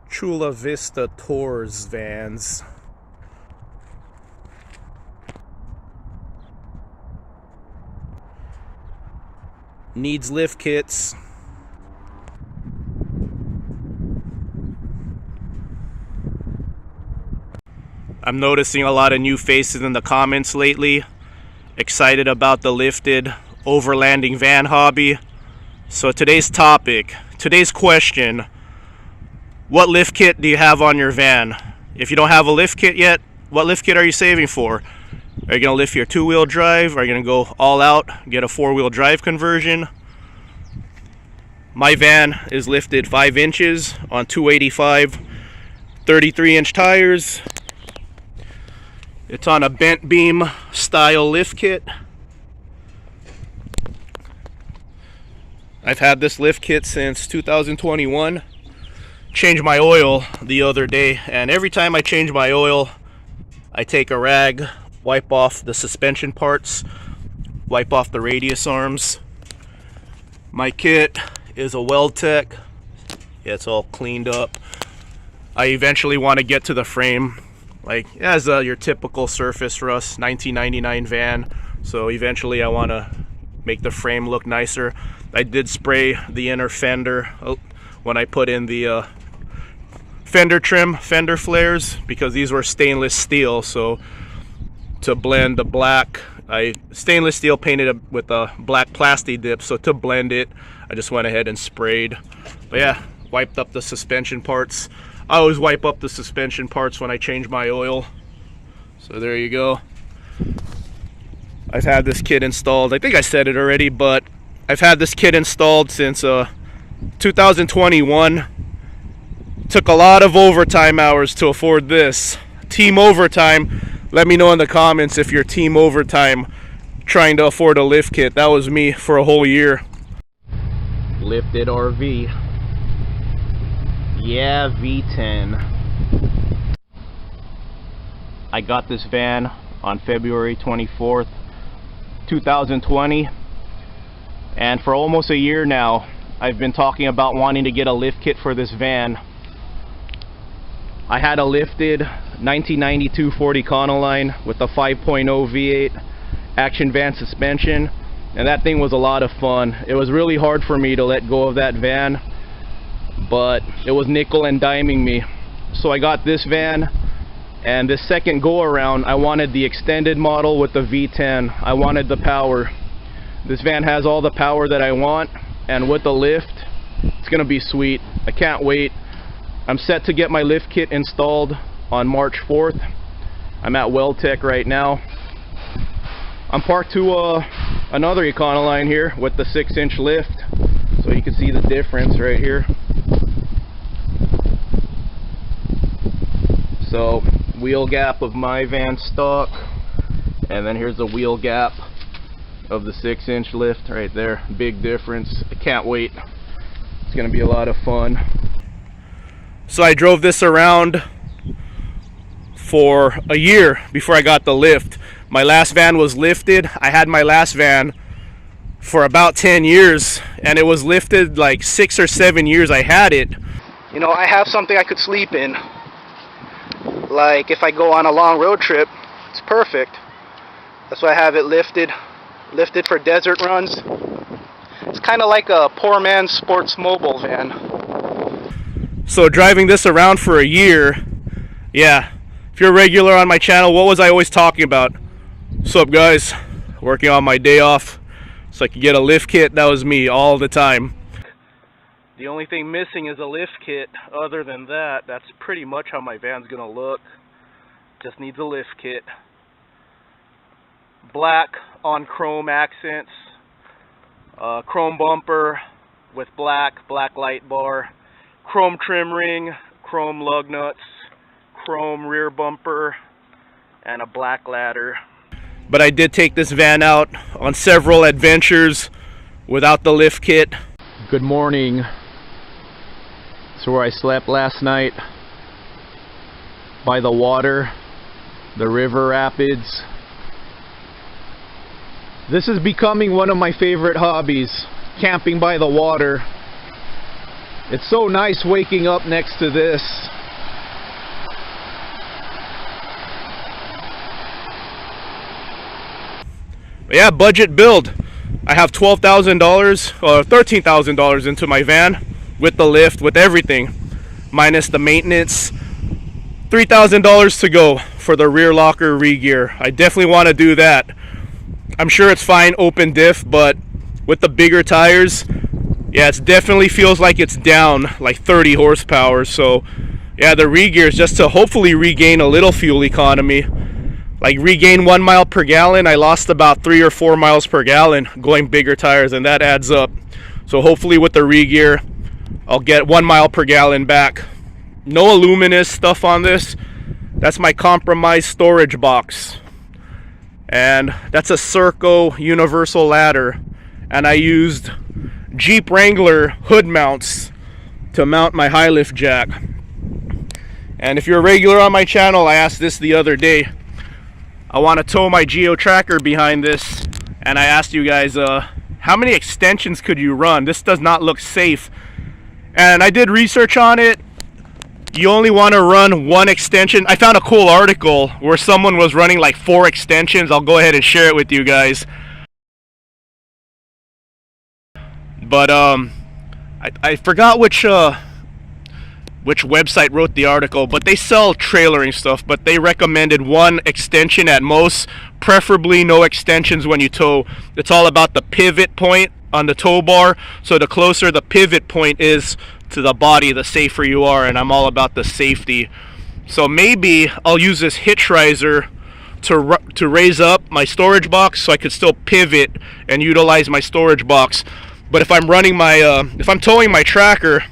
Chula Vista Tours vans. Needs lift kits. I'm noticing a lot of new faces in the comments lately. Excited about the lifted overlanding van hobby. So today's question: what lift kit do you have on your van? If you don't have a lift kit yet, what lift kit are you saving for? Are you going to lift your two-wheel drive? Are you going to go all out, get a four-wheel drive conversion? My van is lifted 5 inches on 285 33-inch tires. It's on a bent beam style lift kit. I've had this lift kit since 2021. Changed my oil the other day, and every time I change my oil, I take a rag, wipe off the suspension parts, wipe off the radius arms. My kit is a Weldtech. It's all cleaned up. I eventually want to get to the frame, like as your typical Surface Rust 1999 van. So eventually I want to make the frame look nicer. I did spray the inner fender when I put in the fender trim, fender flares, because these were stainless steel. So to blend the black, I stainless steel painted it with a black plasti dip. So to blend it, I just went ahead and sprayed. But yeah, wiped up the suspension parts. I always wipe up the suspension parts when I change my oil. So there you go. I've had this kit installed. I think I said it already, but I've had this kit installed since 2021. Took a lot of overtime hours to afford this. Team overtime. Let me know in the comments if you're team overtime trying to afford a lift kit. That was me for a whole year. Lifted RV. Yeah, V10. I got this van on February 24th, 2020. And for almost a year now, I've been talking about wanting to get a lift kit for this van. I had a lifted 1992 Ford Econoline with a 5.0 V8 action van suspension, and that thing was a lot of fun. It was really hard for me to let go of that van, but it was nickel and diming me. So I got this van, and this second go around I wanted the extended model with the V10. I wanted the power. This van has all the power that I want, and with the lift, it's gonna be sweet. I can't wait. I'm set to get my lift kit installed on March 4th. I'm at Weldtech right now. I'm parked to another Econoline here with the 6-inch lift, so you can see the difference right here. So wheel gap of my van stock, and then here's the wheel gap of the 6-inch lift right there. Big difference. I can't wait. It's gonna be a lot of fun. So I drove this around for a year before I got the lift. My last van was lifted. I had my last van for about 10 years, and it was lifted like 6 or 7 years I had it. You know, I have something I could sleep in. Like if I go on a long road trip, it's perfect. That's why I have it lifted for desert runs. It's kind of like a poor man's sports mobile van. So driving this around for a year, yeah, if you're a regular on my channel, what was I always talking about? What's up, guys? Working on my day off so I could get a lift kit. That was me all the time. The only thing missing is a lift kit. Other than that, that's pretty much how my van's gonna look. Just needs a lift kit. Black on chrome accents, chrome bumper with black light bar, chrome trim ring, chrome lug nuts, chrome rear bumper, and a black ladder. But I did take this van out on several adventures without the lift kit. Good morning. This is where I slept last night, by the water, the river rapids. This is becoming one of my favorite hobbies, camping by the water. It's so nice waking up next to this. But yeah, budget build. I have $12,000 or $13,000 into my van with the lift, with everything, minus the maintenance. $3,000 to go for the rear locker re-gear. I definitely want to do that. I'm sure it's fine open diff, but with the bigger tires, yeah, it definitely feels like it's down like 30 horsepower. So yeah, the re-gear is just to hopefully regain a little fuel economy. Like regain 1 mile per gallon. I lost about 3 or 4 miles per gallon going bigger tires, and that adds up. So hopefully with the re-gear, I'll get 1 mile per gallon back. No aluminous stuff on this. That's my compromised storage box. And that's a Serco universal ladder. And I used Jeep Wrangler hood mounts to mount my high lift jack. And if you're a regular on my channel, I asked this the other day. I want to tow my Geo Tracker behind this, and I asked you guys how many extensions could you run? This does not look safe. And I did research on it. You only want to run 1 extension. I found a cool article where someone was running like 4 extensions. I'll go ahead and share it with you guys. But I forgot which website wrote the article, but they sell trailering stuff, but they recommended 1 extension at most, preferably no extensions when you tow. It's all about the pivot point on the tow bar. So the closer the pivot point is to the body, the safer you are, and I'm all about the safety. So maybe I'll use this hitch riser to raise up my storage box so I could still pivot and utilize my storage box. But if I'm running my if I'm towing my tracker,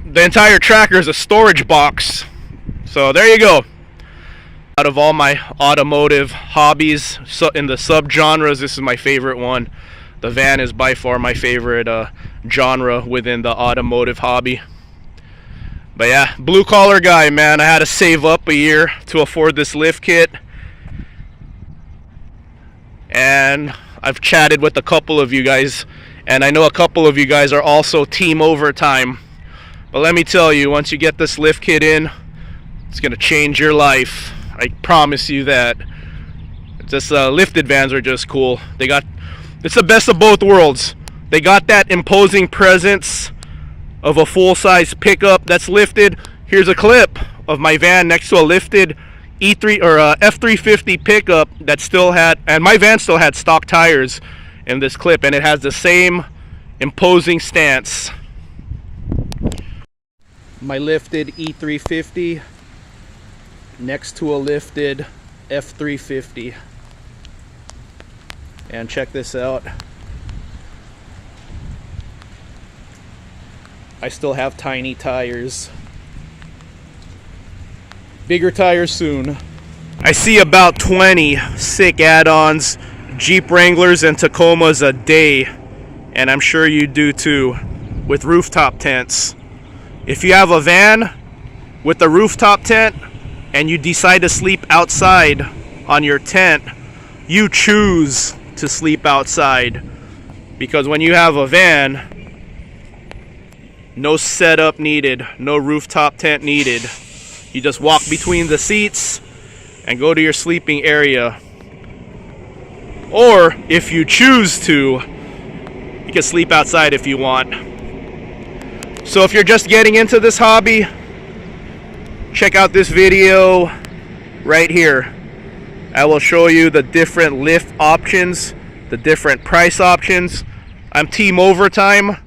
the entire tracker is a storage box. So there you go. Out of all my automotive hobbies, so in the subgenres, this is my favorite one. The van is by far my favorite genre within the automotive hobby. But yeah, blue collar guy, man. I had to save up a year to afford this lift kit. And I've chatted with a couple of you guys, and I know a couple of you guys are also team overtime. But let me tell you, once you get this lift kit in, it's gonna change your life. I promise you that. Just lifted vans are just cool. It's the best of both worlds. They got that imposing presence of a full-size pickup that's lifted. Here's a clip of my van next to a lifted E3 or F350 pickup that still had, and my van still had stock tires in this clip, and it has the same imposing stance. My lifted E350 next to a lifted F350. And check this out. I still have tiny tires. Bigger tires soon. I see about 20 sick add-ons, Jeep Wranglers and Tacomas a day, and I'm sure you do too, with rooftop tents. If you have a van with a rooftop tent and you decide to sleep outside on your tent, you choose to sleep outside. Because when you have a van, no setup needed, no rooftop tent needed. You just walk between the seats and go to your sleeping area. Or if you choose to, you can sleep outside if you want. So if you're just getting into this hobby, check out this video right here. I will show you the different lift options, the different price options. I'm team overtime.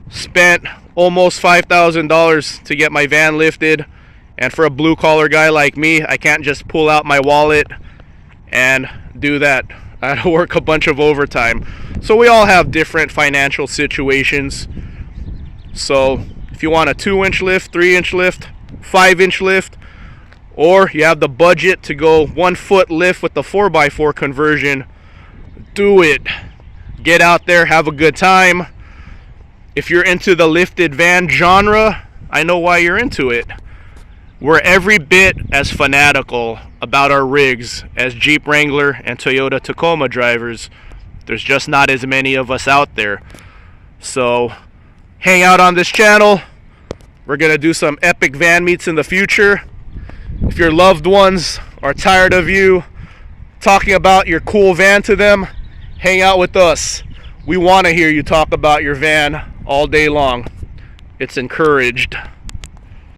Spent almost $5,000 to get my van lifted, and for a blue collar guy like me, I can't just pull out my wallet and do that. I had to work a bunch of overtime. So we all have different financial situations. So if you want a 2-inch lift, 3-inch lift, 5-inch lift, or you have the budget to go 1-foot lift with the 4x4 conversion, do it. Get out there, have a good time. If you're into the lifted van genre, I know why you're into it. We're every bit as fanatical about our rigs as Jeep Wrangler and Toyota Tacoma drivers. There's just not as many of us out there. So hang out on this channel. We're gonna do some epic van meets in the future. If your loved ones are tired of you talking about your cool van to them, hang out with us. We want to hear you talk about your van all day long. It's encouraged.